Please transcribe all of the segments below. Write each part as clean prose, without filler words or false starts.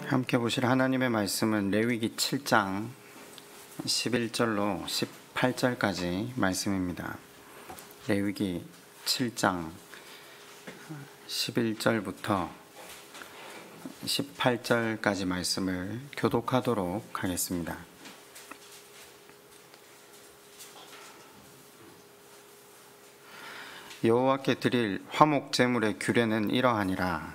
함께 보실 하나님의 말씀은 레위기 7장 11절로 18절까지 말씀입니다. 레위기 7장 11절부터 18절까지 말씀을 교독하도록 하겠습니다. 여호와께 드릴 화목 제물의 규례는 이러하니라.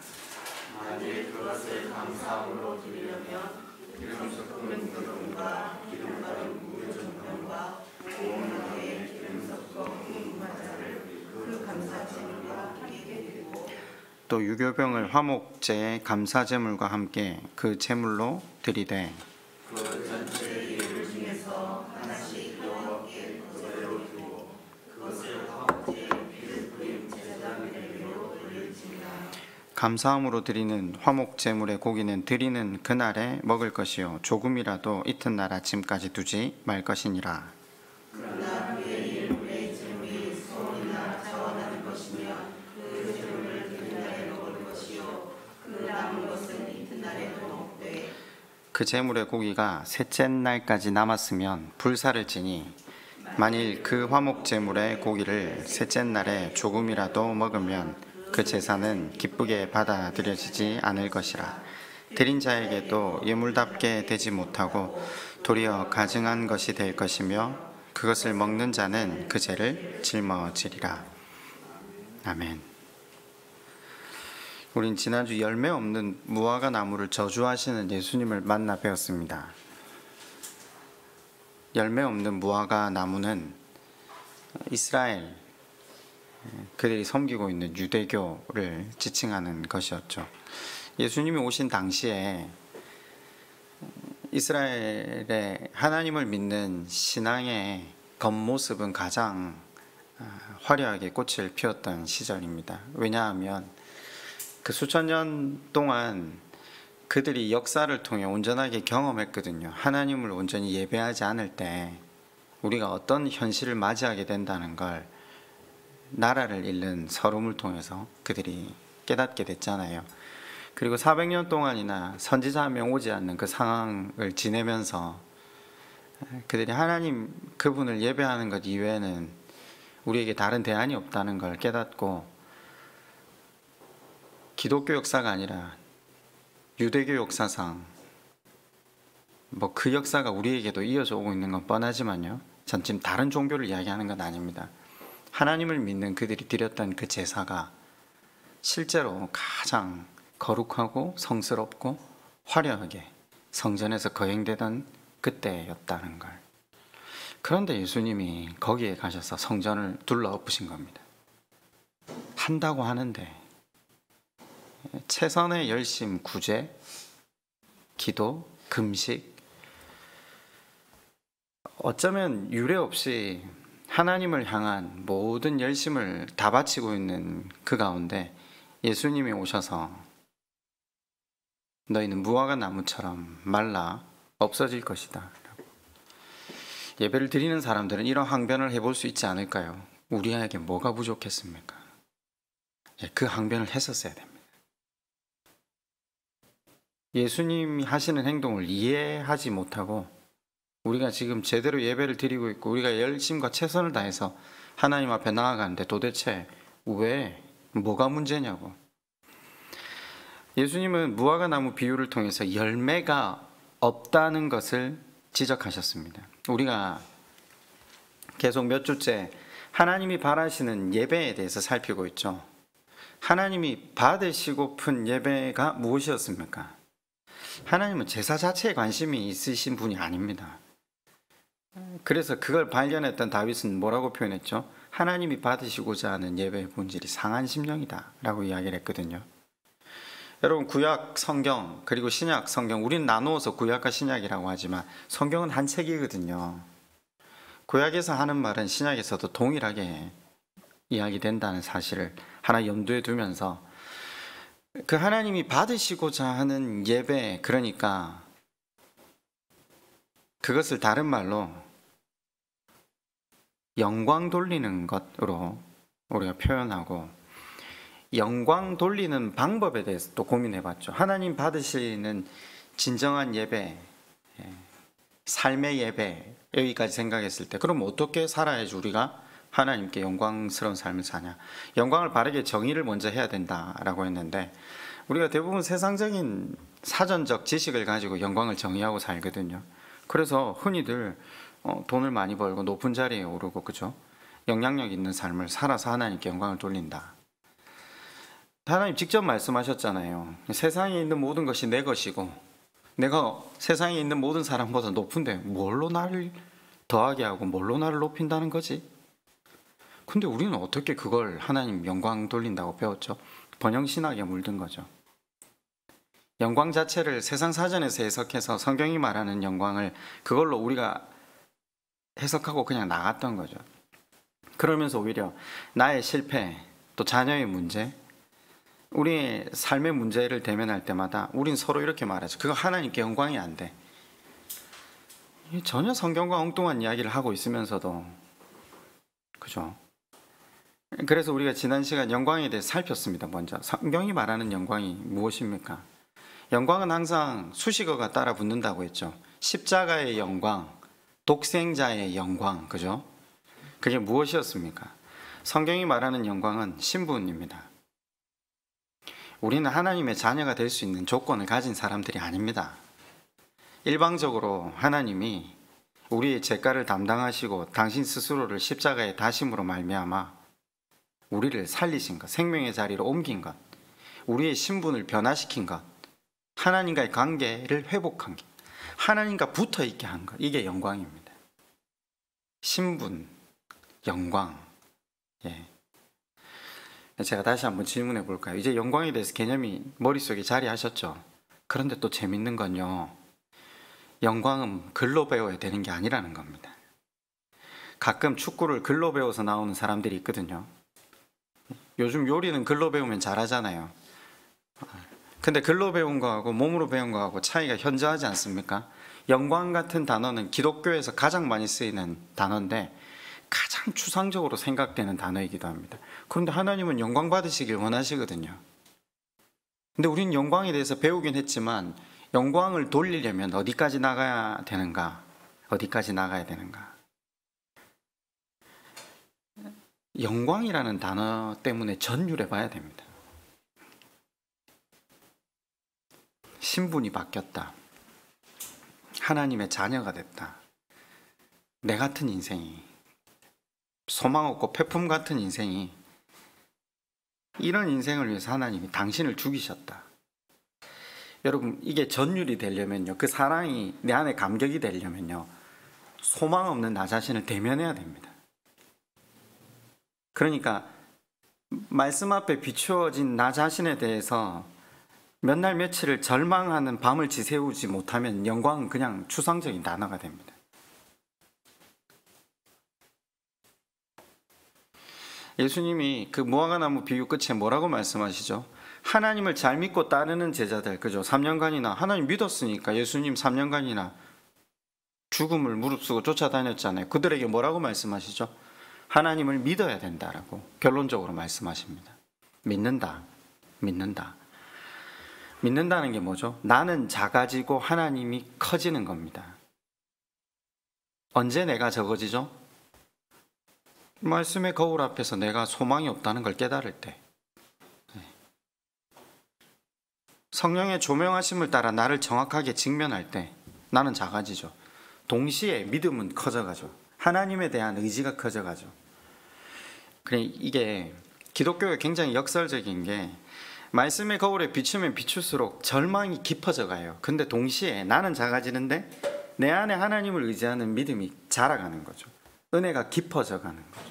만일 그것을 감사함으로 드리려면 기름 섞은 기름과 기름 바른 물 전병과 고운 게 기름 섞어 분과자를 그 감사제물과 함께 드리고 또 유교병을 화목제의 감사제물과 함께 그 제물로 드리되 그 전체 예물 중에서 하나씩 여호와께 거제로 두고 그것을 화목제의 피를 뿌린 제사장 내게로 돌릴지니라. 감사함으로 드리는 화목 제물의 고기는 드리는 그날에 먹을 것이요 조금이라도 이튿날 아침까지 두지 말 것이니라. 그러나 그의 일물의 제물이 소원이나 자원하는 것이면 그 제물을 이튿날에 먹을 것이요 그 남은 것은 이튿날에도 먹되 그 제물의 고기가 셋째 날까지 남았으면 불사를 지니 만일 그 화목 제물의 고기를 셋째 날에 조금이라도 먹으면 그 제사는 기쁘게 받아들여지지 않을 것이라. 드린 자에게도 예물답게 되지 못하고 도리어 가증한 것이 될 것이며 그것을 먹는 자는 그 죄를 짊어지리라. 아멘. 우린 지난주 열매 없는 무화과 나무를 저주하시는 예수님을 만나 배웠습니다. 열매 없는 무화과 나무는 이스라엘 그들이 섬기고 있는 유대교를 지칭하는 것이었죠. 예수님이 오신 당시에 이스라엘의 하나님을 믿는 신앙의 겉모습은 가장 화려하게 꽃을 피웠던 시절입니다. 왜냐하면 그 수천 년 동안 그들이 역사를 통해 온전하게 경험했거든요. 하나님을 온전히 예배하지 않을 때 우리가 어떤 현실을 맞이하게 된다는 걸 나라를 잃는 서름을 통해서 그들이 깨닫게 됐잖아요. 그리고 400년 동안이나 선지자 한 명 오지 않는 그 상황을 지내면서 그들이 하나님 그분을 예배하는 것 이외에는 우리에게 다른 대안이 없다는 걸 깨닫고 기독교 역사가 아니라 유대교 역사상 그 역사가 우리에게도 이어져 오고 있는 건 뻔하지만요. 전 지금 다른 종교를 이야기하는 건 아닙니다. 하나님을 믿는 그들이 드렸던 그 제사가 실제로 가장 거룩하고 성스럽고 화려하게 성전에서 거행되던 그때였다는 걸. 그런데 예수님이 거기에 가셔서 성전을 둘러엎으신 겁니다. 한다고 하는데 최선의 열심, 구제, 기도, 금식, 어쩌면 유례 없이 하나님을 향한 모든 열심을 다 바치고 있는 그 가운데 예수님이 오셔서 너희는 무화과 나무처럼 말라 없어질 것이다. 예배를 드리는 사람들은 이런 항변을 해볼 수 있지 않을까요? 우리에게 뭐가 부족했습니까? 그 항변을 했었어야 됩니다. 예수님이 하시는 행동을 이해하지 못하고 우리가 지금 제대로 예배를 드리고 있고 우리가 열심과 최선을 다해서 하나님 앞에 나아가는데 도대체 왜 뭐가 문제냐고. 예수님은 무화과 나무 비유를 통해서 열매가 없다는 것을 지적하셨습니다. 우리가 계속 몇 주째 하나님이 바라시는 예배에 대해서 살피고 있죠. 하나님이 받으시고픈 예배가 무엇이었습니까? 하나님은 제사 자체에 관심이 있으신 분이 아닙니다. 그래서 그걸 발견했던 다윗은 뭐라고 표현했죠? 하나님이 받으시고자 하는 예배의 본질이 상한 심령이다 라고 이야기를 했거든요. 여러분, 구약 성경 그리고 신약 성경, 우리는 나누어서 구약과 신약이라고 하지만 성경은 한 책이거든요. 구약에서 하는 말은 신약에서도 동일하게 이야기된다는 사실을 하나 염두에 두면서 그 하나님이 받으시고자 하는 예배, 그러니까 그것을 다른 말로 영광 돌리는 것으로 우리가 표현하고 영광 돌리는 방법에 대해서 또 고민해 봤죠. 하나님 받으시는 진정한 예배, 삶의 예배, 여기까지 생각했을 때 그럼 어떻게 살아야지 우리가 하나님께 영광스러운 삶을 사냐? 영광을 바르게 정의를 먼저 해야 된다라고 했는데, 우리가 대부분 세상적인 사전적 지식을 가지고 영광을 정의하고 살거든요. 그래서 흔히들 돈을 많이 벌고 높은 자리에 오르고, 그죠? 영향력 있는 삶을 살아서 하나님께 영광을 돌린다. 하나님 직접 말씀하셨잖아요. 세상에 있는 모든 것이 내 것이고 내가 세상에 있는 모든 사람보다 높은데 뭘로 나를 더하게 하고 뭘로 나를 높인다는 거지? 근데 우리는 어떻게 그걸 하나님 영광 돌린다고 배웠죠? 번영신학에 물든 거죠. 영광 자체를 세상 사전에서 해석해서 성경이 말하는 영광을 그걸로 우리가 해석하고 그냥 나갔던 거죠. 그러면서 오히려 나의 실패, 또 자녀의 문제, 우리의 삶의 문제를 대면할 때마다 우린 서로 이렇게 말하죠. 그거 하나님께 영광이 안 돼. 전혀 성경과 엉뚱한 이야기를 하고 있으면서도, 그죠? 그래서 우리가 지난 시간 영광에 대해 살폈습니다. 먼저 성경이 말하는 영광이 무엇입니까? 영광은 항상 수식어가 따라 붙는다고 했죠. 십자가의 영광, 독생자의 영광, 그죠? 그게 무엇이었습니까? 성경이 말하는 영광은 신분입니다. 우리는 하나님의 자녀가 될 수 있는 조건을 가진 사람들이 아닙니다. 일방적으로 하나님이 우리의 죄가를 담당하시고 당신 스스로를 십자가에 다심으로 말미암아 우리를 살리신 것, 생명의 자리로 옮긴 것, 우리의 신분을 변화시킨 것, 하나님과의 관계를 회복한 것, 하나님과 붙어있게 한 것, 이게 영광입니다. 신분, 영광. 제가 다시 한번 질문해 볼까요? 이제 영광에 대해서 개념이 머릿속에 자리하셨죠? 그런데 또 재밌는 건요, 영광은 글로 배워야 되는 게 아니라는 겁니다. 가끔 축구를 글로 배워서 나오는 사람들이 있거든요. 요즘 요리는 글로 배우면 잘하잖아요. 근데 글로 배운 거하고 몸으로 배운 거하고 차이가 현저하지 않습니까? 영광 같은 단어는 기독교에서 가장 많이 쓰이는 단어인데 가장 추상적으로 생각되는 단어이기도 합니다. 그런데 하나님은 영광 받으시길 원하시거든요. 근데 우리는 영광에 대해서 배우긴 했지만 영광을 돌리려면 어디까지 나가야 되는가? 어디까지 나가야 되는가? 영광이라는 단어 때문에 전율해 봐야 됩니다. 신분이 바뀌었다. 하나님의 자녀가 됐다. 내 같은 인생이, 소망 없고 폐품 같은 인생이, 이런 인생을 위해서 하나님이 당신을 죽이셨다. 여러분, 이게 전율이 되려면요, 그 사랑이 내 안에 감격이 되려면요, 소망 없는 나 자신을 대면해야 됩니다. 그러니까 말씀 앞에 비추어진 나 자신에 대해서 몇 날 며칠을 절망하는 밤을 지새우지 못하면 영광은 그냥 추상적인 단어가 됩니다. 예수님이 그 무화과나무 비유 끝에 뭐라고 말씀하시죠? 하나님을 잘 믿고 따르는 제자들, 그죠? 3년간이나 하나님 믿었으니까 예수님 3년간이나 죽음을 무릅쓰고 쫓아다녔잖아요. 그들에게 뭐라고 말씀하시죠? 하나님을 믿어야 된다라고 결론적으로 말씀하십니다. 믿는다. 믿는다는 게 뭐죠? 나는 작아지고 하나님이 커지는 겁니다. 언제 내가 적어지죠? 말씀의 거울 앞에서 내가 소망이 없다는 걸 깨달을 때, 성령의 조명하심을 따라 나를 정확하게 직면할 때 나는 작아지죠. 동시에 믿음은 커져가죠. 하나님에 대한 의지가 커져가죠. 이게 기독교가 굉장히 역설적인 게, 말씀의 거울에 비추면 비출수록 절망이 깊어져 가요. 근데 동시에 나는 작아지는데 내 안에 하나님을 의지하는 믿음이 자라가는 거죠. 은혜가 깊어져 가는 거죠.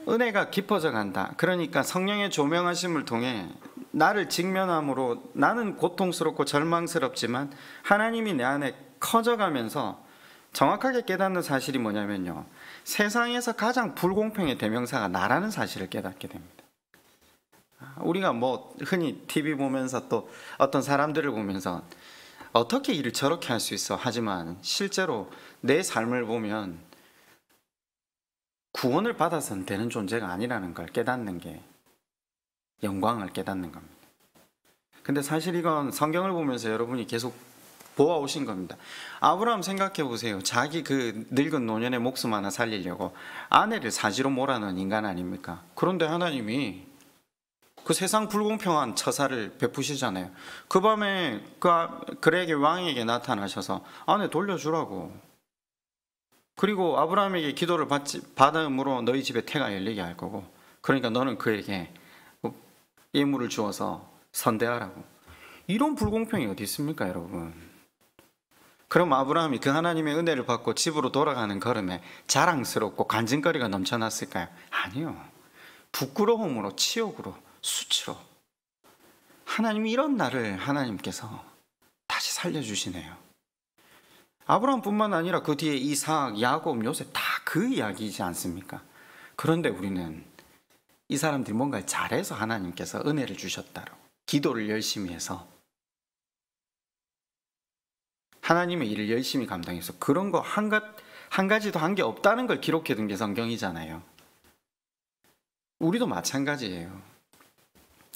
은혜가 깊어져 간다. 그러니까 성령의 조명하심을 통해 나를 직면함으로 나는 고통스럽고 절망스럽지만 하나님이 내 안에 커져가면서 정확하게 깨닫는 사실이 뭐냐면요, 세상에서 가장 불공평의 대명사가 나라는 사실을 깨닫게 됩니다. 우리가 흔히 TV 보면서 또 어떤 사람들을 보면서 어떻게 일을 저렇게 할 수 있어 하지만 실제로 내 삶을 보면 구원을 받아서는 되는 존재가 아니라는 걸 깨닫는 게 영광을 깨닫는 겁니다. 근데 사실 이건 성경을 보면서 여러분이 계속 보아오신 겁니다. 아브라함 생각해 보세요. 자기 그 늙은 노년의 목숨 하나 살리려고 아내를 사지로 몰아넣은 인간 아닙니까? 그런데 하나님이 그 세상 불공평한 처사를 베푸시잖아요. 그 밤에 그에게 왕에게 나타나셔서 아내 돌려주라고. 그리고 아브라함에게 기도를 받음으로 너희 집에 태가 열리게 할 거고, 그러니까 너는 그에게 예물을 주어서 선대하라고. 이런 불공평이 어디 있습니까, 여러분? 그럼 아브라함이 그 하나님의 은혜를 받고 집으로 돌아가는 걸음에 자랑스럽고 간증거리가 넘쳐났을까요? 아니요. 부끄러움으로, 치욕으로, 수치로. 하나님이 이런 나를 하나님께서 다시 살려주시네요. 아브라함뿐만 아니라 그 뒤에 이삭, 야곱, 요셉 다 그 이야기이지 않습니까? 그런데 우리는 이 사람들이 뭔가를 잘해서 하나님께서 은혜를 주셨다고, 기도를 열심히 해서 하나님의 일을 열심히 감당해서 그런 거 한 가지도 한 게 없다는 걸 기록해둔 게 성경이잖아요. 우리도 마찬가지예요.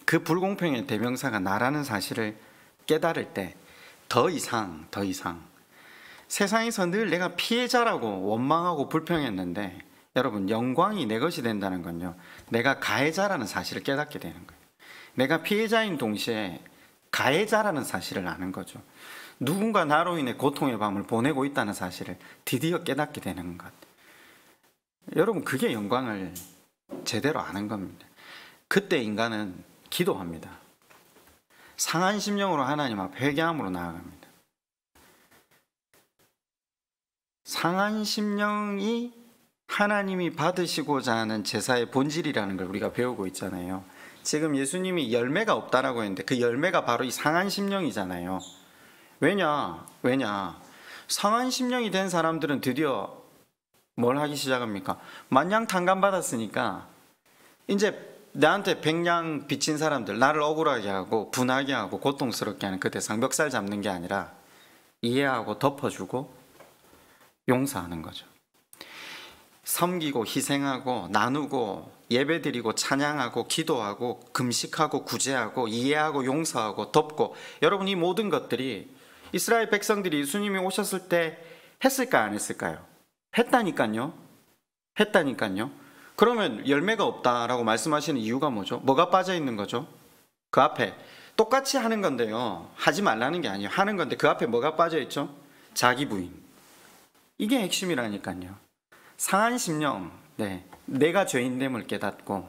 그 불공평의 대명사가 나라는 사실을 깨달을 때 더 이상 세상에서 늘 내가 피해자라고 원망하고 불평했는데, 여러분, 영광이 내 것이 된다는 건요, 내가 가해자라는 사실을 깨닫게 되는 거예요. 내가 피해자인 동시에 가해자라는 사실을 아는 거죠. 누군가 나로 인해 고통의 밤을 보내고 있다는 사실을 드디어 깨닫게 되는 것. 여러분, 그게 영광을 제대로 아는 겁니다. 그때 인간은 기도합니다. 상한 심령으로 하나님 앞 회개함으로 나아갑니다. 상한 심령이 하나님이 받으시고자 하는 제사의 본질이라는 걸 우리가 배우고 있잖아요. 지금 예수님이 열매가 없다라고 했는데 그 열매가 바로 이 상한 심령이잖아요. 왜냐? 상한 심령이 된 사람들은 드디어 뭘 하기 시작합니까? 만냥 탕감받았으니까 이제 나한테 백냥 빚진 사람들, 나를 억울하게 하고 분하게 하고 고통스럽게 하는 그 대상 멱살 잡는 게 아니라 이해하고 덮어주고 용서하는 거죠. 섬기고 희생하고 나누고 예배드리고 찬양하고 기도하고 금식하고 구제하고 이해하고 용서하고 덮고, 여러분, 이 모든 것들이 이스라엘 백성들이 예수님이 오셨을 때 했을까요, 안 했을까요? 했다니까요. 그러면 열매가 없다라고 말씀하시는 이유가 뭐죠? 뭐가 빠져 있는 거죠? 그 앞에 똑같이 하는 건데요, 하지 말라는 게 아니에요. 하는 건데 그 앞에 뭐가 빠져 있죠? 자기 부인. 이게 핵심이라니까요. 상한 심령, 내가 죄인됨을 깨닫고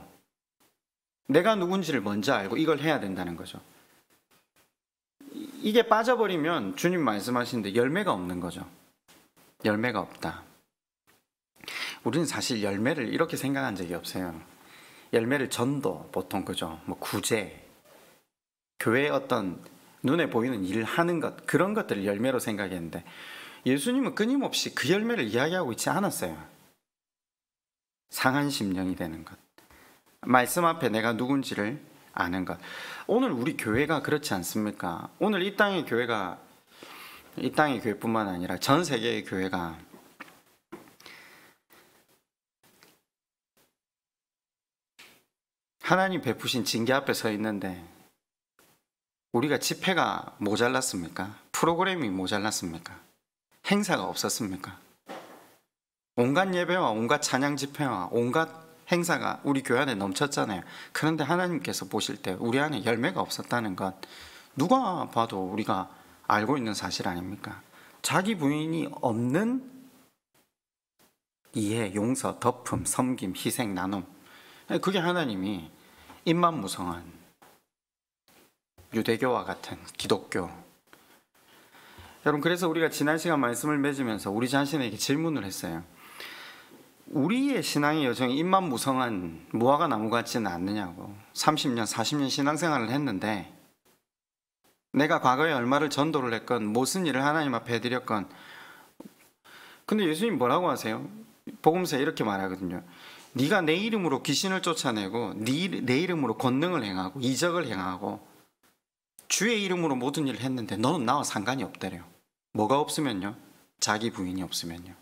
내가 누군지를 먼저 알고 이걸 해야 된다는 거죠. 이게 빠져버리면 주님 말씀하시는데 열매가 없는 거죠. 열매가 없다. 우리는 사실 열매를 이렇게 생각한 적이 없어요. 열매를 전도, 보통 그죠? 뭐 구제, 교회의 어떤 눈에 보이는 일을 하는 것, 그런 것들을 열매로 생각했는데 예수님은 끊임없이 그 열매를 이야기하고 있지 않았어요. 상한 심령이 되는 것, 말씀 앞에 내가 누군지를 아는 것. 오늘 우리 교회가 그렇지 않습니까? 오늘 이 땅의 교회뿐만 아니라 전 세계의 교회가 하나님 베푸신 징계 앞에 서 있는데 우리가 집회가 모자랐습니까? 프로그램이 모자랐습니까? 행사가 없었습니까? 온갖 예배와 온갖 찬양 집회와 온갖 행사가 우리 교회 안에 넘쳤잖아요. 그런데 하나님께서 보실 때 우리 안에 열매가 없었다는 것, 누가 봐도 우리가 알고 있는 사실 아닙니까? 자기 부인이 없는 이해, 용서, 덮음, 섬김, 희생, 나눔, 그게 하나님이 입만 무성한 유대교와 같은 기독교. 여러분, 그래서 우리가 지난 시간 말씀을 맺으면서 우리 자신에게 질문을 했어요. 우리의 신앙의 여정이 입만 무성한 무화과 나무 같지는 않느냐고. 30년, 40년 신앙생활을 했는데 내가 과거에 얼마를 전도를 했건 무슨 일을 하나님 앞에 해드렸건, 근데 예수님 뭐라고 하세요? 복음서에 이렇게 말하거든요. 네가 내 이름으로 귀신을 쫓아내고 내 이름으로 권능을 행하고 이적을 행하고 주의 이름으로 모든 일을 했는데 너는 나와 상관이 없대요. 뭐가 없으면요? 자기 부인이 없으면요,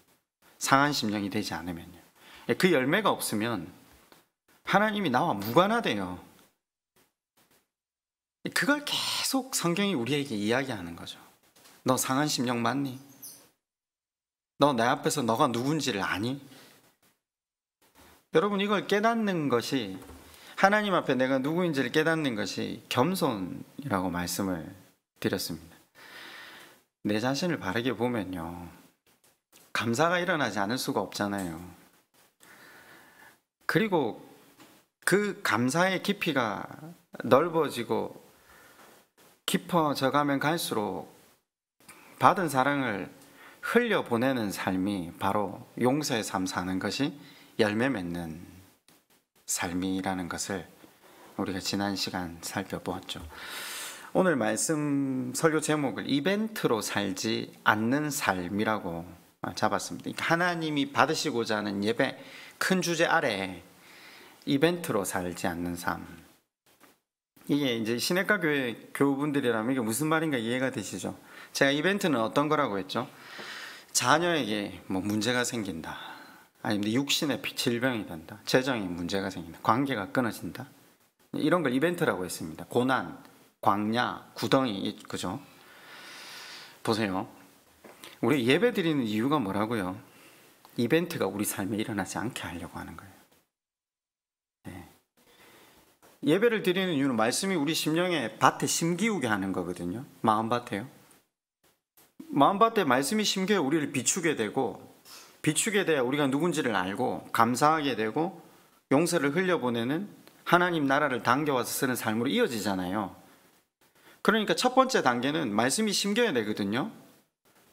상한 심령이 되지 않으면요, 그 열매가 없으면 하나님이 나와 무관하대요. 그걸 계속 성경이 우리에게 이야기하는 거죠. 너 상한 심령 맞니? 너 내 앞에서 너가 누군지를 아니? 여러분, 이걸 깨닫는 것이, 하나님 앞에 내가 누구인지를 깨닫는 것이 겸손이라고 말씀을 드렸습니다. 내 자신을 바르게 보면요, 감사가 일어나지 않을 수가 없잖아요. 그리고 그 감사의 깊이가 넓어지고 깊어져 가면 갈수록 받은 사랑을 흘려보내는 삶이 바로 용서의 삶 사는 것이 열매 맺는 삶이라는 것을 우리가 지난 시간 살펴보았죠. 오늘 말씀 설교 제목을 이벤트로 살지 않는 삶이라고 잡았습니다. 하나님이 받으시고자 하는 예배 큰 주제 아래 이벤트로 살지 않는 삶. 이게 이제 시내가 교회 교우분들이라면 이게 무슨 말인가 이해가 되시죠? 제가 이벤트는 어떤 거라고 했죠? 자녀에게 뭐 문제가 생긴다, 아니면 육신의 질병이 된다, 재정에 문제가 생긴다, 관계가 끊어진다, 이런 걸 이벤트라고 했습니다. 고난, 광야, 구덩이, 그죠? 보세요. 우리 예배 드리는 이유가 뭐라고요? 이벤트가 우리 삶에 일어나지 않게 하려고 하는 거예요. 네. 예배를 드리는 이유는 말씀이 우리 심령에 밭에 심기우게 하는 거거든요. 마음밭에요. 마음밭에 말씀이 심겨 우리를 비추게 되고, 비추게 돼야 우리가 누군지를 알고 감사하게 되고 용서를 흘려보내는 하나님 나라를 당겨와서 쓰는 삶으로 이어지잖아요. 그러니까 첫 번째 단계는 말씀이 심겨야 되거든요.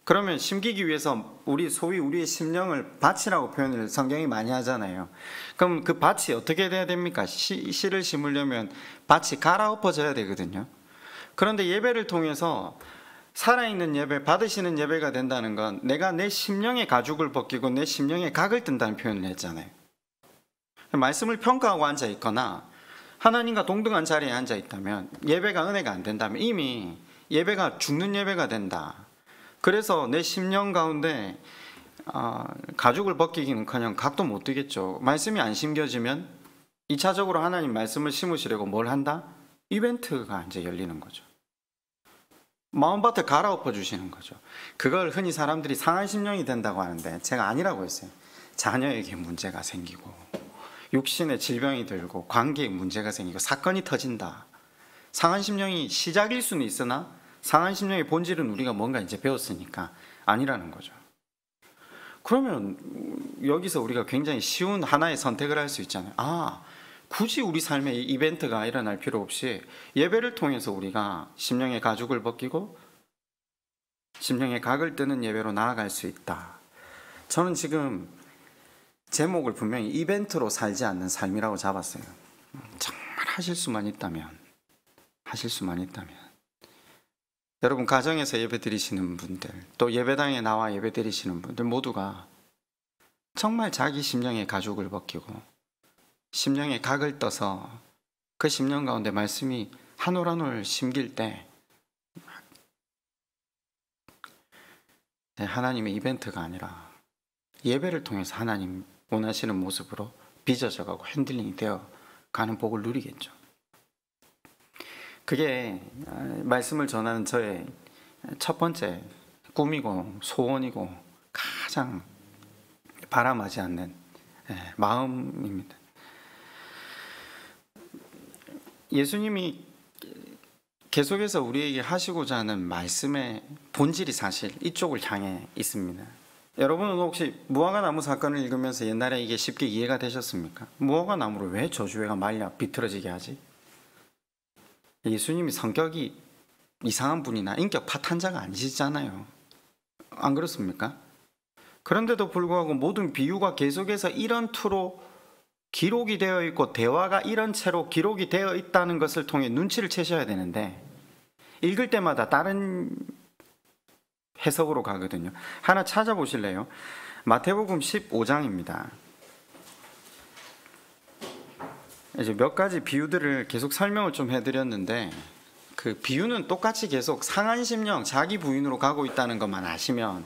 그러면 심기기 위해서 소위 우리의 심령을 밭이라고 표현을 성경이 많이 하잖아요. 그럼 그 밭이 어떻게 돼야 됩니까? 씨를 심으려면 밭이 갈아엎어져야 되거든요. 그런데 예배를 통해서 살아있는 예배, 받으시는 예배가 된다는 건 내가 내 심령의 가죽을 벗기고 내 심령의 각을 뜬다는 표현을 했잖아요. 말씀을 평가하고 앉아 있거나 하나님과 동등한 자리에 앉아 있다면, 예배가 은혜가 안 된다면 이미 예배가 죽는 예배가 된다. 그래서 내 심령 가운데 가죽을 벗기기는커녕 각도 못 뜨겠죠. 말씀이 안 심겨지면 2차적으로 하나님 말씀을 심으시려고 뭘 한다? 이벤트가 이제 열리는 거죠. 마음밭에 갈아엎어 주시는 거죠. 그걸 흔히 사람들이 상한 심령이 된다고 하는데 제가 아니라고 했어요. 자녀에게 문제가 생기고 육신의 질병이 들고 관계에 문제가 생기고 사건이 터진다. 상한 심령이 시작일 수는 있으나 상한 심령의 본질은 우리가 뭔가 이제 배웠으니까 아니라는 거죠. 그러면 여기서 우리가 굉장히 쉬운 하나의 선택을 할 수 있잖아요. 굳이 우리 삶에 이벤트가 일어날 필요 없이 예배를 통해서 우리가 심령의 가죽을 벗기고 심령의 각을 뜨는 예배로 나아갈 수 있다. 저는 지금 제목을 분명히 이벤트로 살지 않는 삶이라고 잡았어요. 정말 하실 수만 있다면 여러분, 가정에서 예배 드리시는 분들, 또 예배당에 나와 예배 드리시는 분들 모두가 정말 자기 심령의 가죽을 벗기고 심령의 각을 떠서 그 심령 가운데 말씀이 한 올 한 올 심길 때 하나님의 이벤트가 아니라 예배를 통해서 하나님 원하시는 모습으로 빚어져 가고 핸들링이 되어 가는 복을 누리겠죠. 그게 말씀을 전하는 저의 첫 번째 꿈이고 소원이고 가장 바람하지 않는 마음입니다. 예수님이 계속해서 우리에게 하시고자 하는 말씀의 본질이 사실 이쪽을 향해 있습니다. 여러분은 혹시 무화과나무 사건을 읽으면서 옛날에 이게 쉽게 이해가 되셨습니까? 무화과나무를 왜 저주회가 말려 비틀어지게 하지? 예수님이 성격이 이상한 분이나 인격 파탄자가 아니시잖아요. 안 그렇습니까? 그런데도 불구하고 모든 비유가 계속해서 이런 투로 기록이 되어 있고 대화가 이런 채로 기록이 되어 있다는 것을 통해 눈치를 채셔야 되는데 읽을 때마다 다른 해석으로 가거든요. 하나 찾아보실래요? 마태복음 15장입니다. 이제 몇 가지 비유들을 계속 설명을 좀 해드렸는데 그 비유는 똑같이 계속 상한 심령, 자기 부인으로 가고 있다는 것만 아시면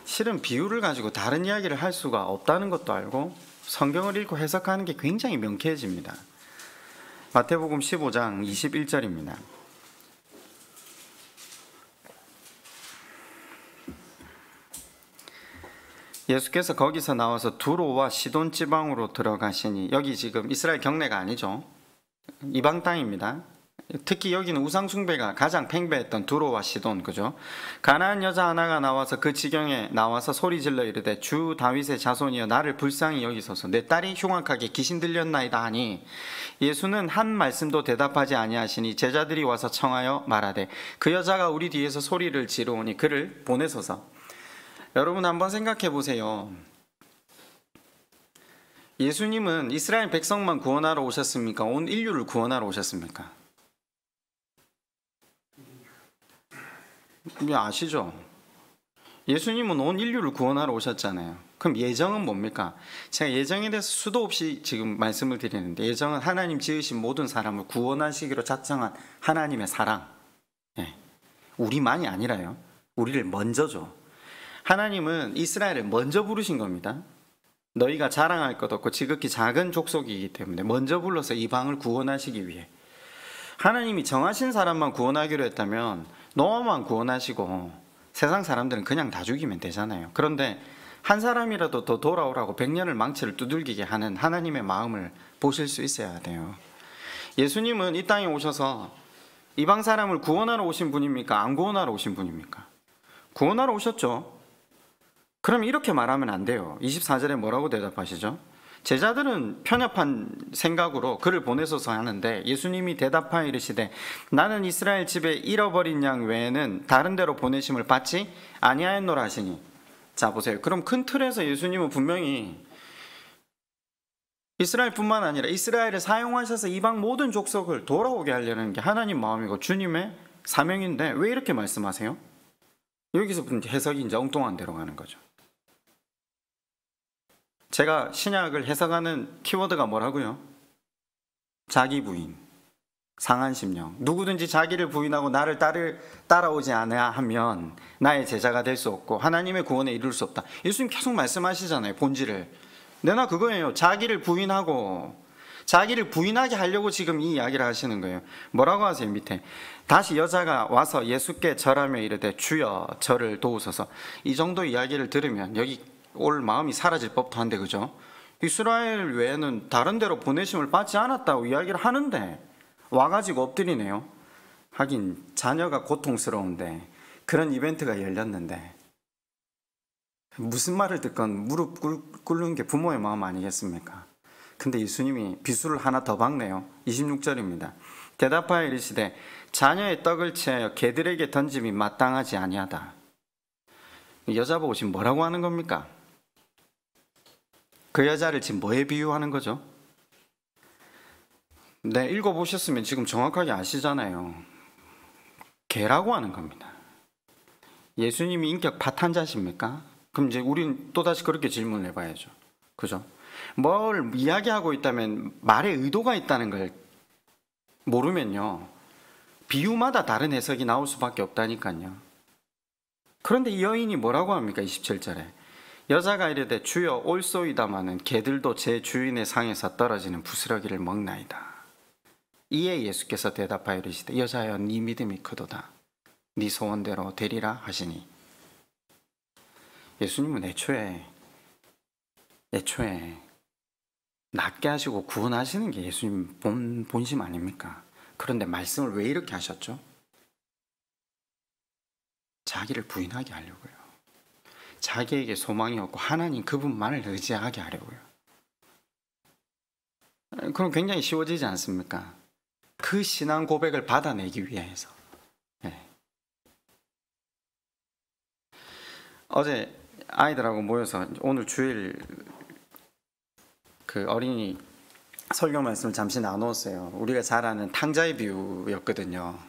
실은 비유를 가지고 다른 이야기를 할 수가 없다는 것도 알고 성경을 읽고 해석하는 게 굉장히 명쾌해집니다. 마태복음 15장 21절입니다. 예수께서 거기서 나와서 두로와 시돈 지방으로 들어가시니, 여기 지금 이스라엘 경내가 아니죠. 이방 땅입니다. 특히 여기는 우상 숭배가 가장 팽배했던 두로와 시돈, 그죠? 가나안 여자 하나가 나와서 그 지경에 나와서 소리질러 이르되 주 다윗의 자손이여 나를 불쌍히 여기소서, 내 딸이 흉악하게 귀신 들렸나이다 하니, 예수는 한 말씀도 대답하지 아니하시니 제자들이 와서 청하여 말하되 그 여자가 우리 뒤에서 소리를 지르오니 그를 보내소서. 여러분 한번 생각해 보세요. 예수님은 이스라엘 백성만 구원하러 오셨습니까? 온 인류를 구원하러 오셨습니까? 아시죠? 예수님은 온 인류를 구원하러 오셨잖아요. 그럼 예정은 뭡니까? 제가 예정에 대해서 수도 없이 지금 말씀을 드리는데, 예정은 하나님 지으신 모든 사람을 구원하시기로 작정한 하나님의 사랑. 우리만이 아니라요. 우리를 먼저 줘. 하나님은 이스라엘을 먼저 부르신 겁니다. 너희가 자랑할 것 없고 지극히 작은 족속이기 때문에 먼저 불러서 이방을 구원하시기 위해. 하나님이 정하신 사람만 구원하기로 했다면 노아만 구원하시고 세상 사람들은 그냥 다 죽이면 되잖아요. 그런데 한 사람이라도 더 돌아오라고 100년을 망치를 두들기게 하는 하나님의 마음을 보실 수 있어야 돼요. 예수님은 이 땅에 오셔서 이방 사람을 구원하러 오신 분입니까? 안 구원하러 오신 분입니까? 구원하러 오셨죠. 그럼 이렇게 말하면 안 돼요. 24절에 뭐라고 대답하시죠? 제자들은 편협한 생각으로 그를 보내소서 하는데, 예수님이 대답하여 이르시되 나는 이스라엘 집에 잃어버린 양 외에는 다른 데로 보내심을 받지 아니하였노라 하시니. 자 보세요. 그럼 큰 틀에서 예수님은 분명히 이스라엘뿐만 아니라 이스라엘을 사용하셔서 이방 모든 족속을 돌아오게 하려는 게 하나님 마음이고 주님의 사명인데, 왜 이렇게 말씀하세요? 여기서부터 해석이 이제 엉뚱한 데로 가는 거죠. 제가 신약을 해석하는 키워드가 뭐라고요? 자기 부인, 상한 심령. 누구든지 자기를 부인하고 나를 따라오지 않아야 하면 나의 제자가 될 수 없고 하나님의 구원에 이룰 수 없다. 예수님 계속 말씀하시잖아요. 본질을. 내가 그거예요. 자기를 부인하고, 자기를 부인하게 하려고 지금 이 이야기를 하시는 거예요. 뭐라고 하세요? 밑에 다시 여자가 와서 예수께 절하며 이르되 주여 저를 도우소서. 이 정도 이야기를 들으면 여기 올 마음이 사라질 법도 한데, 그죠? 이스라엘 외에는 다른 데로 보내심을 받지 않았다고 이야기를 하는데 와가지고 엎드리네요. 하긴 자녀가 고통스러운데 그런 이벤트가 열렸는데 무슨 말을 듣건 무릎 꿇는 게 부모의 마음 아니겠습니까? 근데 예수님이 비수를 하나 더 박네요. 26절입니다. 대답하여 이르시되 자녀의 떡을 취하여 개들에게 던짐이 마땅하지 아니하다. 여자 보고 지금 뭐라고 하는 겁니까? 그 여자를 지금 뭐에 비유하는 거죠? 네, 읽어보셨으면 지금 정확하게 아시잖아요. 개라고 하는 겁니다. 예수님이 인격 파탄자십니까? 그럼 이제 우린 또다시 그렇게 질문을 해봐야죠. 그죠? 뭘 이야기하고 있다면 말에 의도가 있다는 걸 모르면요, 비유마다 다른 해석이 나올 수밖에 없다니까요. 그런데 이 여인이 뭐라고 합니까? 27절에 여자가 이르되 주여 올소이다마는 개들도 제 주인의 상에서 떨어지는 부스러기를 먹나이다. 이에 예수께서 대답하여 이르시되 여자여 네 믿음이 크도다. 네 소원대로 되리라 하시니. 예수님은 애초에 낫게 하시고 구원하시는 게 예수님 본심 아닙니까? 그런데 말씀을 왜 이렇게 하셨죠? 자기를 부인하게 하려고요. 자기에게 소망이 없고 하나님 그분만을 의지하게 하려고요. 그럼 굉장히 쉬워지지 않습니까? 그 신앙 고백을 받아내기 위해서. 네. 어제 아이들하고 모여서 오늘 주일 그 어린이 설교 말씀을 잠시 나누었어요. 우리가 잘 아는 탕자의 비유였거든요.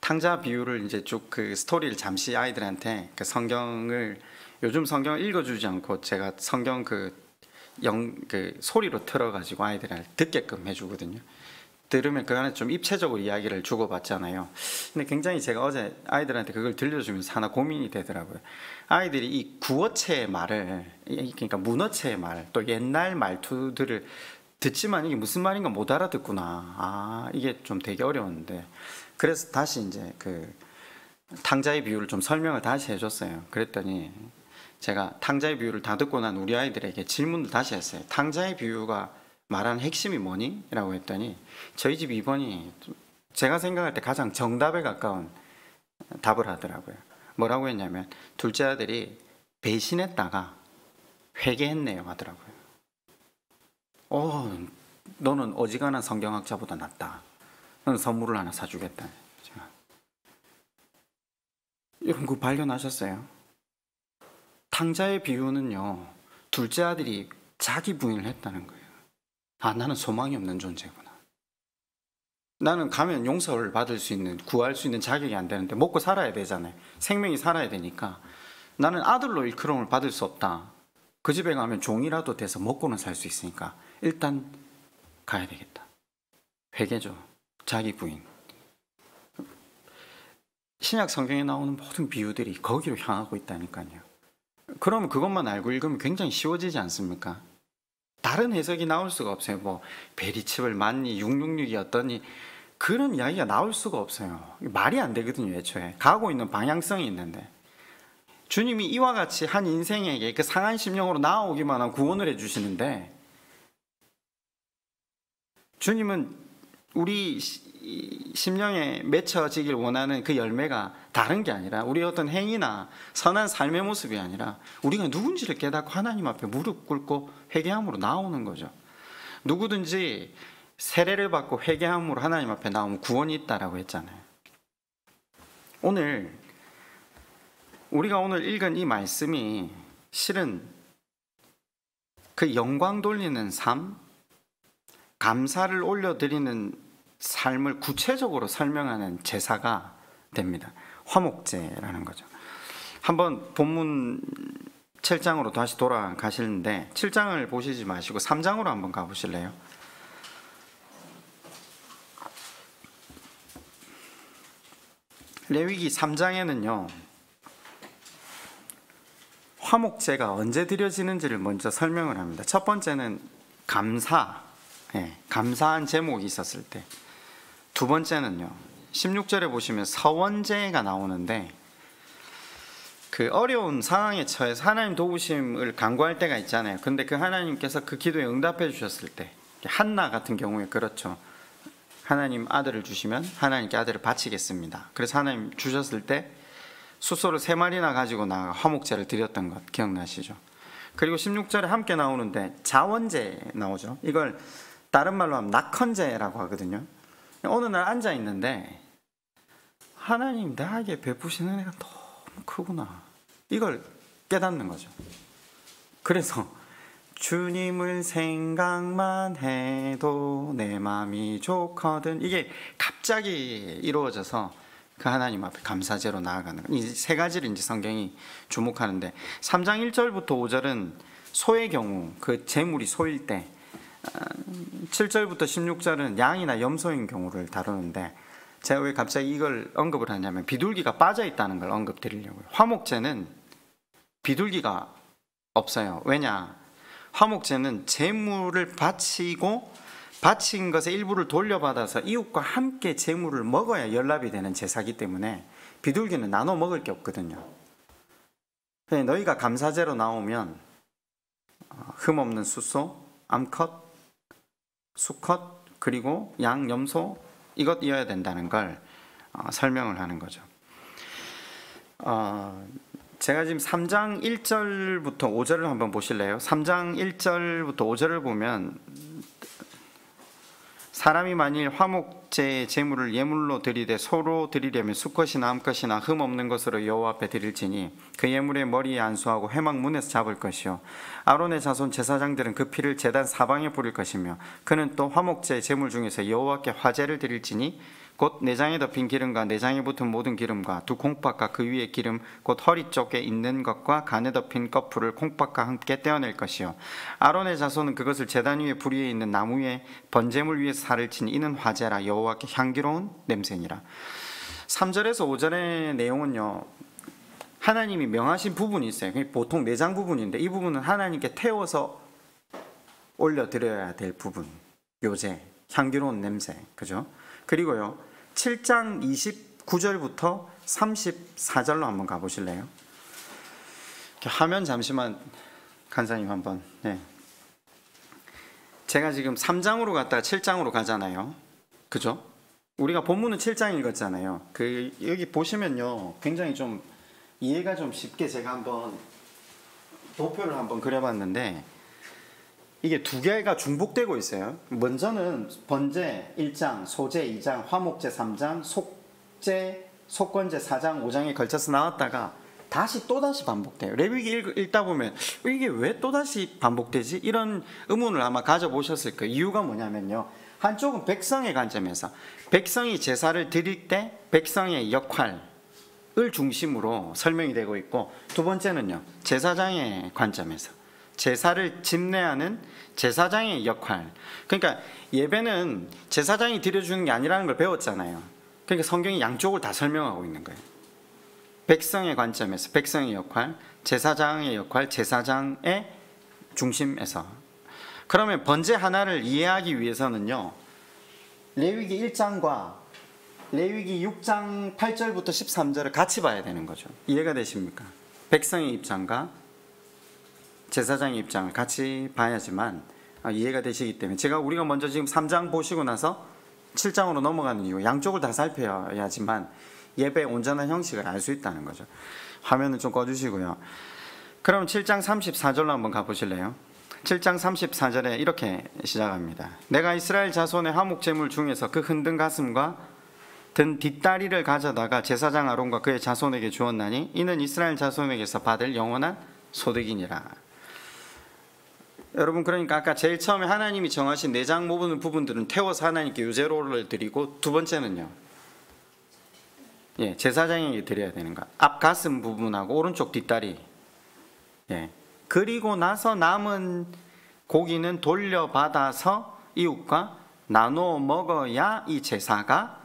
탕자 비유를 이제 쭉 그 스토리를 잠시 아이들한테 그 성경을, 요즘 성경을 읽어주지 않고 제가 성경 그 소리로 틀어가지고 아이들한테 듣게끔 해주거든요. 들으면 그 안에 좀 입체적으로 이야기를 주고받잖아요. 근데 굉장히 제가 어제 아이들한테 그걸 들려주면서 하나 고민이 되더라고요. 아이들이 이 구어체의 말을, 그러니까 문어체의 말, 또 옛날 말투들을 듣지만 이게 무슨 말인가 못 알아듣구나. 이게 좀 되게 어려웠는데, 그래서 다시 이제 그 탕자의 비유를 좀 설명을 다시 해줬어요. 그랬더니 제가 탕자의 비유를 다 듣고 난 우리 아이들에게 질문을 다시 했어요. 탕자의 비유가 말하는 핵심이 뭐니? 라고 했더니 저희 집 2번이 제가 생각할 때 가장 정답에 가까운 답을 하더라고요. 뭐라고 했냐면 둘째 아들이 배신했다가 회개했네요 하더라고요. 너는 어지간한 성경학자보다 낫다. 너는 선물을 하나 사주겠다. 여러분 그거 발견하셨어요? 탕자의 비유는요, 둘째 아들이 자기 부인을 했다는 거예요. 나는 소망이 없는 존재구나. 나는 가면 용서를 받을 수 있는, 구할 수 있는 자격이 안 되는데 먹고 살아야 되잖아요. 생명이 살아야 되니까 나는 아들로 일컬음을 받을 수 없다. 그 집에 가면 종이라도 돼서 먹고는 살 수 있으니까 일단 가야 되겠다. 회개죠. 자기 부인. 신약 성경에 나오는 모든 비유들이 거기로 향하고 있다니까요. 그러면 그것만 알고 읽으면 굉장히 쉬워지지 않습니까? 다른 해석이 나올 수가 없어요. 뭐 베리칩을 맞니 666이 어떠니 그런 이야기가 나올 수가 없어요. 말이 안 되거든요. 애초에 가고 있는 방향성이 있는데 주님이 이와 같이 한 인생에게 그 상한 심령으로 나아오기만 하면 구원을 해주시는데, 주님은 우리 심령에 맺혀지길 원하는 그 열매가 다른 게 아니라 우리 어떤 행위나 선한 삶의 모습이 아니라 우리가 누군지를 깨닫고 하나님 앞에 무릎 꿇고 회개함으로 나오는 거죠. 누구든지 세례를 받고 회개함으로 하나님 앞에 나오면 구원이 있다라고 했잖아요. 우리가 오늘 읽은 이 말씀이 실은 그 영광 돌리는 삶, 감사를 올려드리는 삶을 구체적으로 설명하는 제사가 됩니다. 화목제라는 거죠. 한번 본문 7장으로 다시 돌아가시는데 7장을 보시지 마시고 3장으로 한번 가보실래요? 레위기 3장에는요, 화목제가 언제 드려지는지를 먼저 설명을 합니다. 첫 번째는 감사한 제목이 있었을 때. 두 번째는요, 16절에 보시면 서원제가 나오는데 그 어려운 상황에 처해서 하나님 도우심을 간구할 때가 있잖아요. 근데 그 하나님께서 그 기도에 응답해 주셨을 때, 한나 같은 경우에 그렇죠. 하나님 아들을 주시면 하나님께 아들을 바치겠습니다. 그래서 하나님 주셨을 때 숫소를 3마리나 가지고 나가 화목제를 드렸던 것 기억나시죠? 그리고 16절에 함께 나오는데 자원제 나오죠. 이걸 다른 말로 하면 낙헌제라고 하거든요. 어느 날 앉아 있는데 하나님 나에게 베푸시는 은혜가 너무 크구나, 이걸 깨닫는 거죠. 그래서 주님을 생각만 해도 내 마음이 좋거든, 이게 갑자기 이루어져서 그 하나님 앞에 감사제로 나아가는 것. 이 세 가지를 이제 성경이 주목하는데 3장 1절부터 5절은 소의 경우, 그 재물이 소일 때, 7절부터 16절은 양이나 염소인 경우를 다루는데, 제가 왜 갑자기 이걸 언급을 하냐면 비둘기가 빠져 있다는 걸 언급드리려고요. 화목제는 비둘기가 없어요. 왜냐? 화목제는 재물을 바치고 바친 것의 일부를 돌려받아서 이웃과 함께 재물을 먹어야 연합이 되는 제사기 때문에 비둘기는 나눠 먹을 게 없거든요. 너희가 감사제로 나오면 흠없는 숫소, 암컷, 수컷, 그리고 양, 염소, 이것이어야 된다는 걸 설명을 하는 거죠. 제가 지금 3장 1절부터 5절을 한번 보실래요? 3장 1절부터 5절을 보면, 사람이 만일 화목제의 제물을 예물로 드리되 소로 드리려면 수컷이나 암컷이나 흠 없는 것으로 여호와 앞에 드릴지니 그 예물의 머리에 안수하고 회막 문에서 잡을 것이요, 아론의 자손 제사장들은 그 피를 제단 사방에 뿌릴 것이며, 그는 또 화목제의 제물 중에서 여호와께 화제를 드릴지니 곧 내장에 덮인 기름과 내장에 붙은 모든 기름과 두 콩팥과 그 위에 기름 곧 허리 쪽에 있는 것과 간에 덮인 거풀을 콩팥과 함께 떼어낼 것이요, 아론의 자손은 그것을 제단 위에 불 위에 있는 나무 위에 번제물 위에서 살을 치니 이는 화제라, 여호와께 향기로운 냄새니라. 3절에서 5절의 내용은요, 하나님이 명하신 부분이 있어요. 보통 내장 부분인데 이 부분은 하나님께 태워서 올려드려야 될 부분, 요제, 향기로운 냄새, 그죠? 그리고요 7장 29절부터 34절로 한번 가보실래요? 화면 잠시만 간사님 한번. 네. 제가 지금 3장으로 갔다가 7장으로 가잖아요, 그죠? 우리가 본문은 7장 읽었잖아요. 여기 보시면요 굉장히 좀 이해가 좀 쉽게 제가 한번 도표를 한번 그려봤는데, 이게 두 개가 중복되고 있어요. 먼저는 번제 1장, 소제 2장, 화목제 3장, 속제, 속건제 4장, 5장에 걸쳐서 나왔다가 다시 또다시 반복돼요. 레위기 읽다 보면 이게 왜 또다시 반복되지? 이런 의문을 아마 가져보셨을 거예요. 이유가 뭐냐면요, 한쪽은 백성의 관점에서 백성이 제사를 드릴 때 백성의 역할을 중심으로 설명이 되고 있고, 두 번째는요 제사장의 관점에서 제사를 집례하는 제사장의 역할. 그러니까 예배는 제사장이 드려주는 게 아니라는 걸 배웠잖아요. 그러니까 성경이 양쪽을 다 설명하고 있는 거예요. 백성의 관점에서 백성의 역할, 제사장의 역할, 제사장의 중심에서. 그러면 번제 하나를 이해하기 위해서는요 레위기 1장과 레위기 6장 8절부터 13절을 같이 봐야 되는 거죠. 이해가 되십니까? 백성의 입장과 제사장의 입장을 같이 봐야지만 이해가 되시기 때문에, 우리가 먼저 지금 3장 보시고 나서 7장으로 넘어가는 이유, 양쪽을 다 살펴야지만 예배의 온전한 형식을 알 수 있다는 거죠. 화면을 좀 꺼주시고요. 그럼 7장 34절로 한번 가보실래요? 7장 34절에 이렇게 시작합니다. 내가 이스라엘 자손의 화목제물 중에서 그 흔든 가슴과 든 뒷다리를 가져다가 제사장 아론과 그의 자손에게 주었나니 이는 이스라엘 자손에게서 받을 영원한 소득이니라. 여러분, 그러니까 아까 제일 처음에 하나님이 정하신 내장 부분들은 태워서 하나님께 유제로를 드리고, 두 번째는요 제사장에게 드려야 되는 것, 앞 가슴 부분하고 오른쪽 뒷다리. 그리고 나서 남은 고기는 돌려받아서 이웃과 나눠 먹어야 이 제사가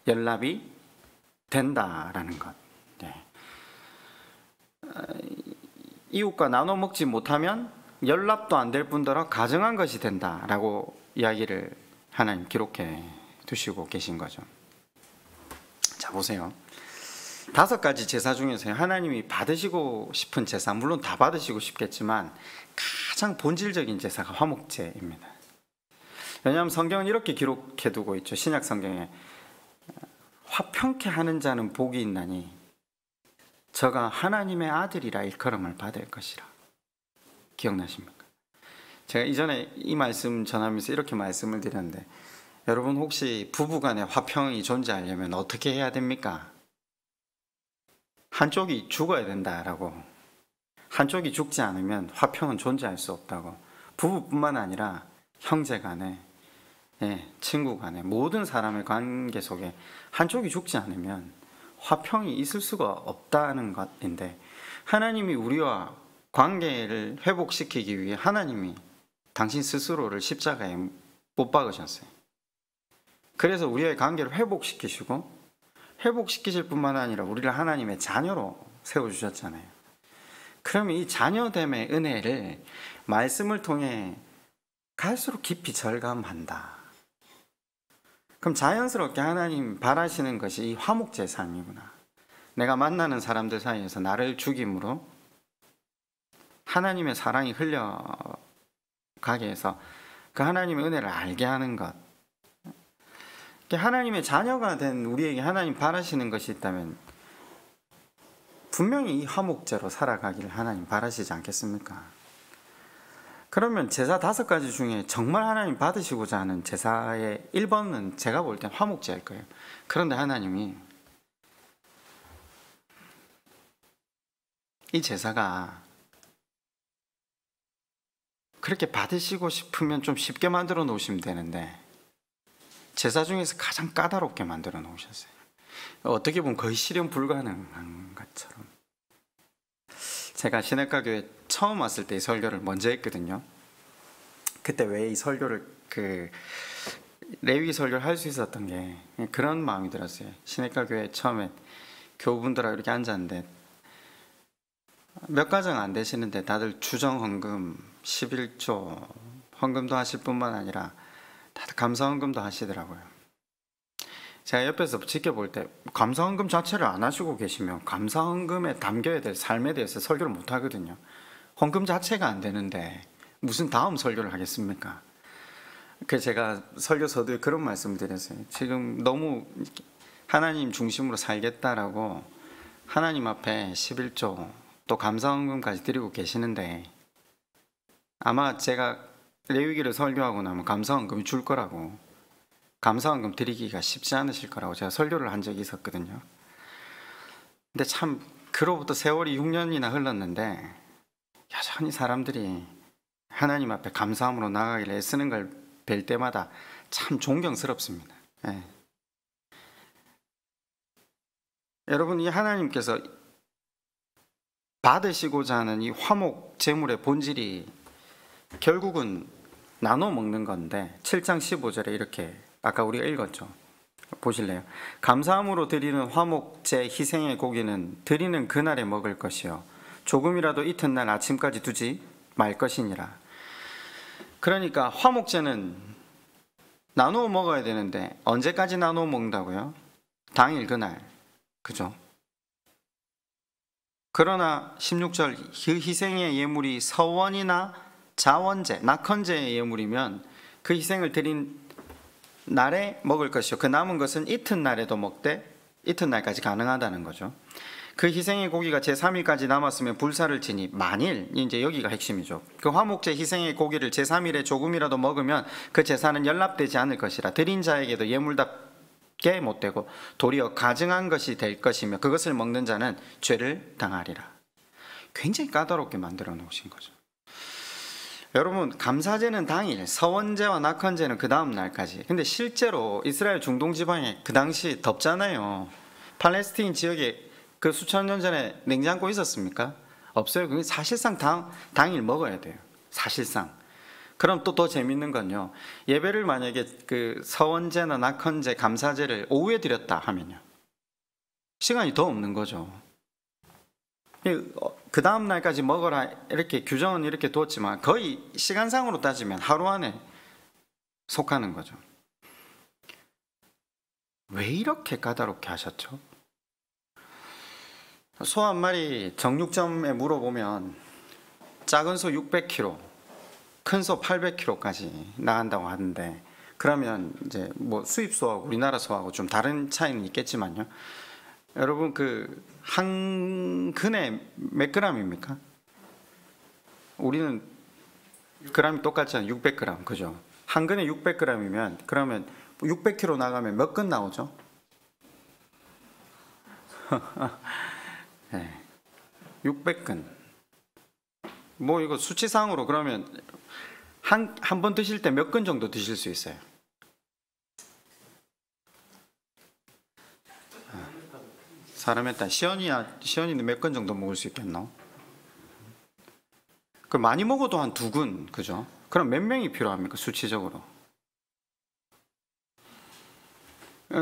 연납이 된다라는 것. 이웃과 나눠 먹지 못하면 연납도 안 될 뿐더러 가증한 것이 된다라고 이야기를 하나님 기록해 두시고 계신 거죠. 자, 보세요. 5가지 제사 중에서 하나님이 받으시고 싶은 제사, 물론 다 받으시고 싶겠지만 가장 본질적인 제사가 화목제입니다. 왜냐하면 성경은 이렇게 기록해 두고 있죠. 신약 성경에 화평케 하는 자는 복이 있나니 저가 하나님의 아들이라 일컬음을 받을 것이라. 기억나십니까? 제가 이전에 이 말씀 전하면서 이렇게 말씀을 드렸는데, 여러분 혹시 부부간에 화평이 존재하려면 어떻게 해야 됩니까? 한쪽이 죽어야 된다라고. 한쪽이 죽지 않으면 화평은 존재할 수 없다고. 부부뿐만 아니라 형제간에, 친구간에, 모든 사람의 관계 속에 한쪽이 죽지 않으면 화평이 있을 수가 없다는 것인데, 하나님이 우리와 관계를 회복시키기 위해 하나님이 당신 스스로를 십자가에 못 박으셨어요. 그래서 우리의 관계를 회복시키시고, 회복시키실 뿐만 아니라 우리를 하나님의 자녀로 세워주셨잖아요. 그러면 이 자녀됨의 은혜를 말씀을 통해 갈수록 깊이 절감한다. 그럼 자연스럽게 하나님 바라시는 것이 이 화목제 삶이구나. 내가 만나는 사람들 사이에서 나를 죽임으로 하나님의 사랑이 흘러가게 해서 그 하나님의 은혜를 알게 하는 것. 하나님의 자녀가 된 우리에게 하나님 바라시는 것이 있다면 분명히 이 화목제로 살아가기를 하나님 바라시지 않겠습니까? 그러면 제사 5가지 중에 정말 하나님 받으시고자 하는 제사의 1번은 제가 볼 땐 화목제일 거예요. 그런데 하나님이 이 제사가 그렇게 받으시고 싶으면 좀 쉽게 만들어 놓으시면 되는데, 제사 중에서 가장 까다롭게 만들어 놓으셨어요. 어떻게 보면 거의 실현 불가능한 것처럼. 제가 시내가 교회 처음 왔을 때 이 설교를 먼저 했거든요. 그때 왜 이 설교를 레위기 설교를 할 수 있었던 게 그런 마음이 들었어요. 시내가 교회 처음에 교우분들하고 이렇게 앉았는데 몇 가정 안 되시는데 다들 주정 헌금 11조 헌금도 하실 뿐만 아니라 다들 감사헌금도 하시더라고요. 제가 옆에서 지켜볼 때 감사헌금 자체를 안 하시고 계시면 감사헌금에 담겨야 될 삶에 대해서 설교를 못 하거든요. 헌금 자체가 안 되는데 무슨 다음 설교를 하겠습니까? 그래서 제가 설교 서두에 그런 말씀을 드렸어요. 지금 너무 하나님 중심으로 살겠다라고 하나님 앞에 11조 또 감사헌금까지 드리고 계시는데, 아마 제가 레위기를 설교하고 나면 감사헌금이 줄 거라고, 감사헌금 드리기가 쉽지 않으실 거라고 제가 설교를 한 적이 있었거든요. 근데 참 그로부터 세월이 6년이나 흘렀는데 여전히 사람들이 하나님 앞에 감사함으로 나아가기를 애쓰는 걸 뵐 때마다 참 존경스럽습니다. 예. 여러분, 이 하나님께서 받으시고자 하는 이 화목 제물의 본질이 결국은 나눠 먹는 건데, 7장 15절에 이렇게 아까 우리가 읽었죠. 보실래요? 감사함으로 드리는 화목제 희생의 고기는 드리는 그날에 먹을 것이요 조금이라도 이튿날 아침까지 두지 말 것이니라. 그러니까 화목제는 나누어 먹어야 되는데 언제까지 나누어 먹는다고요? 당일 그날, 그죠? 그러나 16절 그 희생의 예물이 서원이나 자원제, 낙헌제의 예물이면 그 희생을 드린 날에 먹을 것이요 그 남은 것은 이튿날에도 먹되 이튿날까지 가능하다는 거죠. 그 희생의 고기가 제3일까지 남았으면 불사를 지니, 만일, 이제 여기가 핵심이죠. 그 화목제 희생의 고기를 제3일에 조금이라도 먹으면 그 제사는 연납되지 않을 것이라. 드린 자에게도 예물답게 못되고 도리어 가증한 것이 될 것이며 그것을 먹는 자는 죄를 당하리라. 굉장히 까다롭게 만들어 놓으신 거죠. 여러분, 감사제는 당일, 서원제와 낙헌제는 그 다음 날까지. 근데 실제로 이스라엘 중동 지방에 그 당시 덥잖아요. 팔레스타인 지역에 그 수천 년 전에 냉장고 있었습니까? 없어요. 그게 사실상 당일 먹어야 돼요. 사실상. 그럼 또 더 재밌는 건요, 예배를 만약에 그 서원제나 낙헌제, 감사제를 오후에 드렸다 하면요, 시간이 더 없는 거죠. 그 다음 날까지 먹어라 이렇게 규정은 이렇게 두었지만 거의 시간상으로 따지면 하루 안에 속하는 거죠. 왜 이렇게 까다롭게 하셨죠? 소 한 마리 정육점에 물어보면 작은 소 600kg, 큰 소 800kg까지 나간다고 하는데, 그러면 이제 뭐 수입 소하고 우리나라 소하고 좀 다른 차이는 있겠지만요. 여러분, 그 한 근에 몇 g입니까? 우리는 g이 똑같잖아요. 600g, 그죠? 한 근에 600g이면 그러면 600kg 나가면 몇 근 나오죠? 네, 600근. 뭐 이거 수치상으로 그러면 한 번 드실 때 몇 근 정도 드실 수 있어요? 사람에 따라 시연이는 몇 근 정도 먹을 수 있겠노? 그 많이 먹어도 한 2근, 그죠? 그럼 몇 명이 필요합니까, 수치적으로?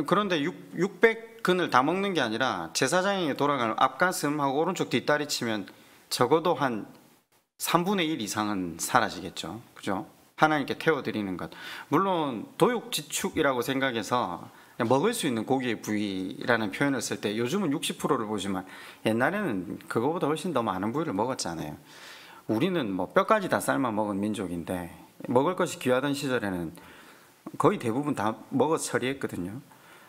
그런데 600근을 다 먹는 게 아니라 제사장에게 돌아가는 앞가슴하고 오른쪽 뒷다리 치면 적어도 한 3분의 1 이상은 사라지겠죠. 그죠? 하나님께 태워드리는 것. 물론 도육지축이라고 생각해서 먹을 수 있는 고기의 부위라는 표현을 쓸 때 요즘은 60%를 보지만 옛날에는 그거보다 훨씬 더 많은 부위를 먹었잖아요. 우리는 뭐 뼈까지 다 삶아 먹은 민족인데 먹을 것이 귀하던 시절에는 거의 대부분 다 먹어 처리했거든요.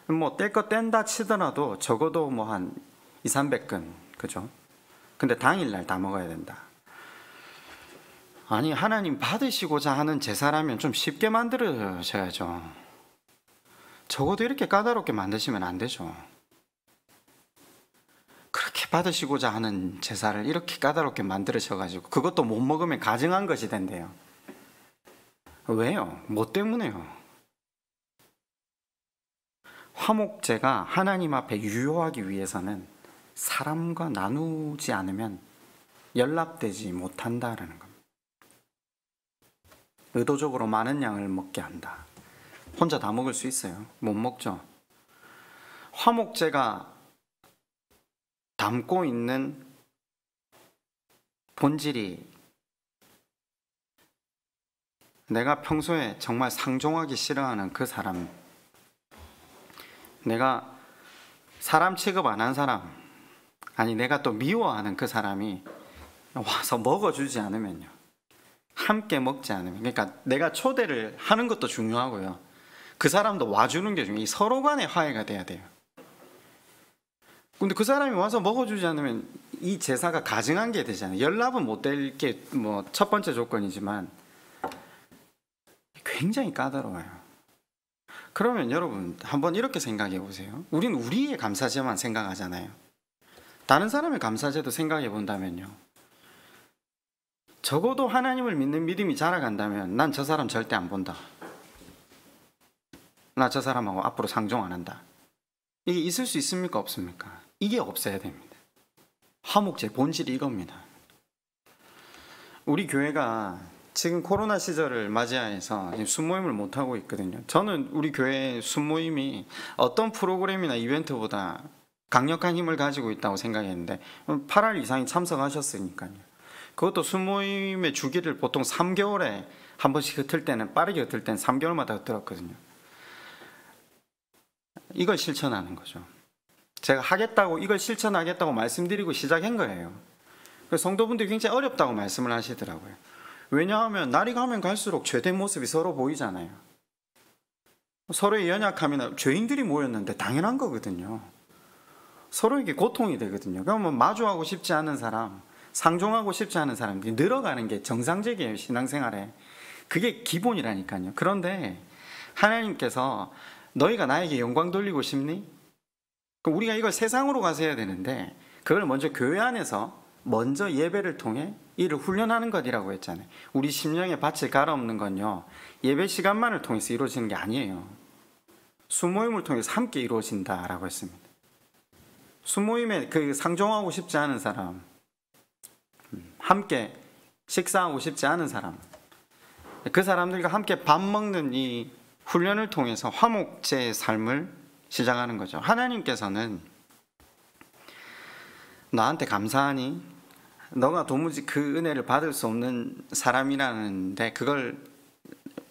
뭐 뗄 거 뗀다 치더라도 적어도 뭐 한 200~300근, 그죠? 근데 당일날 다 먹어야 된다. 아니, 하나님 받으시고자 하는 제사라면 좀 쉽게 만들어셔야죠. 적어도 이렇게 까다롭게 만드시면 안 되죠. 그렇게 받으시고자 하는 제사를 이렇게 까다롭게 만들으셔가지고 그것도 못 먹으면 가증한 것이 된대요. 왜요? 뭐 때문에요? 화목제가 하나님 앞에 유효하기 위해서는 사람과 나누지 않으면 연락되지 못한다라는 겁니다. 의도적으로 많은 양을 먹게 한다. 혼자 다 먹을 수 있어요? 못 먹죠. 화목제가 담고 있는 본질이 내가 평소에 정말 상종하기 싫어하는 그 사람, 내가 사람 취급 안 한 사람, 아니 내가 또 미워하는 그 사람이 와서 먹어주지 않으면요, 함께 먹지 않으면, 그러니까 내가 초대를 하는 것도 중요하고요, 그 사람도 와주는 게 중요해요. 서로 간의 화해가 돼야 돼요. 근데 그 사람이 와서 먹어주지 않으면 이 제사가 가증한 게 되잖아요. 연락은 못 될 게 뭐 첫 번째 조건이지만 굉장히 까다로워요. 그러면 여러분 한번 이렇게 생각해 보세요. 우리는 우리의 감사제만 생각하잖아요. 다른 사람의 감사제도 생각해 본다면요, 적어도 하나님을 믿는 믿음이 자라간다면 난 저 사람 절대 안 본다, 나 저 사람하고 앞으로 상종 안 한다, 이게 있을 수 있습니까? 없습니까? 이게 없어야 됩니다. 화목제 본질이 이겁니다. 우리 교회가 지금 코로나 시절을 맞이해서 순모임을 못하고 있거든요. 저는 우리 교회 순모임이 어떤 프로그램이나 이벤트보다 강력한 힘을 가지고 있다고 생각했는데 8할 이상이 참석하셨으니까요. 그것도 순모임의 주기를 보통 3개월에 한 번씩 흩을 때는, 빠르게 흩을 때는 3개월마다 흩었거든요. 이걸 실천하는 거죠. 제가 하겠다고, 이걸 실천하겠다고 말씀드리고 시작한 거예요. 성도분들이 굉장히 어렵다고 말씀을 하시더라고요. 왜냐하면 날이 가면 갈수록 죄된 모습이 서로 보이잖아요. 서로의 연약함이나, 죄인들이 모였는데 당연한 거거든요. 서로에게 고통이 되거든요. 그러면 마주하고 싶지 않은 사람, 상종하고 싶지 않은 사람들이 늘어가는 게 정상적이에요, 신앙생활에. 그게 기본이라니까요. 그런데 하나님께서 너희가 나에게 영광 돌리고 싶니? 그럼 우리가 이걸 세상으로 가서 해야 되는데, 그걸 먼저 교회 안에서 먼저 예배를 통해 이를 훈련하는 것이라고 했잖아요. 우리 심령에 밭을 갈아엎는 건요, 예배 시간만을 통해서 이루어지는 게 아니에요. 수모임을 통해서 함께 이루어진다라고 했습니다. 수모임에 그 상종하고 싶지 않은 사람, 함께 식사하고 싶지 않은 사람, 그 사람들과 함께 밥 먹는 이 훈련을 통해서 화목제의 삶을 시작하는 거죠. 하나님께서는 너한테 감사하니? 너가 도무지 그 은혜를 받을 수 없는 사람이라는데 그걸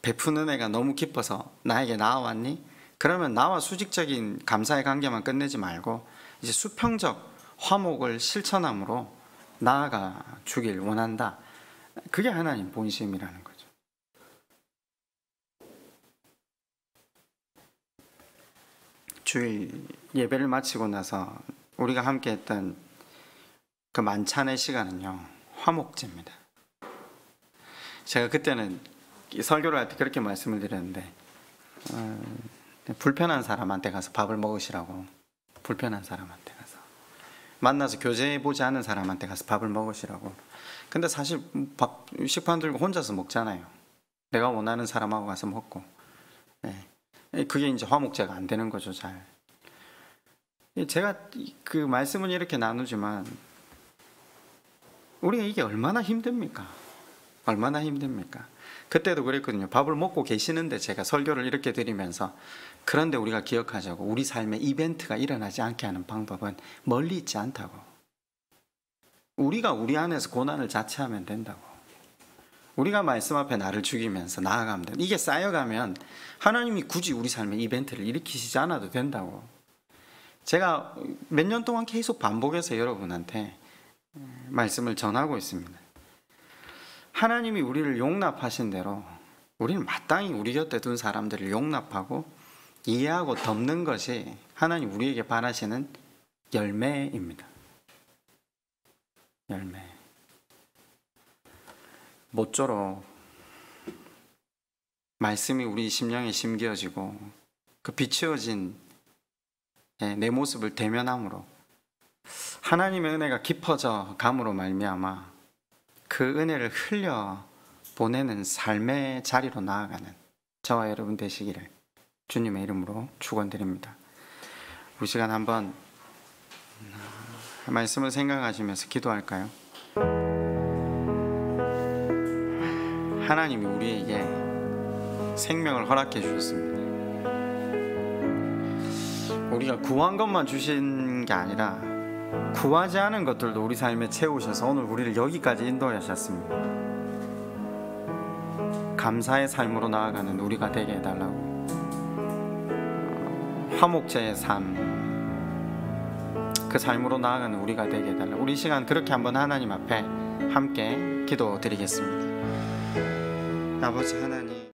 베푼 은혜가 너무 깊어서 나에게 나와왔니? 그러면 나와 수직적인 감사의 관계만 끝내지 말고 이제 수평적 화목을 실천함으로 나아가 주길 원한다. 그게 하나님 본심이라는 거죠. 주일 예배를 마치고 나서 우리가 함께 했던 그 만찬의 시간은요, 화목제입니다. 제가 그때는 설교를 할 때 그렇게 말씀을 드렸는데, 불편한 사람한테 가서 밥을 먹으시라고, 불편한 사람한테 가서, 만나서 교제해보지 않은 사람한테 가서 밥을 먹으시라고. 근데 사실 식판 들고 혼자서 먹잖아요. 내가 원하는 사람하고 가서 먹고. 그게 이제 화목제가 안 되는 거죠, 잘. 제가 그 말씀은 이렇게 나누지만 우리가 이게 얼마나 힘듭니까? 얼마나 힘듭니까? 그때도 그랬거든요. 밥을 먹고 계시는데 제가 설교를 이렇게 드리면서, 그런데 우리가 기억하자고, 우리 삶에 이벤트가 일어나지 않게 하는 방법은 멀리 있지 않다고. 우리가 우리 안에서 고난을 자체하면 된다고. 우리가 말씀 앞에 나를 죽이면서 나아가면 된다. 이게 쌓여가면 하나님이 굳이 우리 삶에 이벤트를 일으키시지 않아도 된다고. 제가 몇 년 동안 계속 반복해서 여러분한테 말씀을 전하고 있습니다. 하나님이 우리를 용납하신 대로 우리는 마땅히 우리 곁에 둔 사람들을 용납하고 이해하고 덮는 것이 하나님 우리에게 바라시는 열매입니다. 열매. 모쪼록 말씀이 우리 심령에 심겨지고 그 비추어진 내 모습을 대면함으로 하나님의 은혜가 깊어져 감으로 말미암아 그 은혜를 흘려 보내는 삶의 자리로 나아가는 저와 여러분 되시기를 주님의 이름으로 축원드립니다. 우리 시간 한번 말씀을 생각하시면서 기도할까요? 하나님이 우리에게 생명을 허락해 주셨습니다. 우리가 구한 것만 주신 게 아니라 구하지 않은 것들도 우리 삶에 채우셔서 오늘 우리를 여기까지 인도하셨습니다. 감사의 삶으로 나아가는 우리가 되게 해달라고. 화목제의 삶, 그 삶으로 나아가는 우리가 되게 해달라고. 우리 시간 그렇게 한번 하나님 앞에 함께 기도드리겠습니다. 아버지 하나님,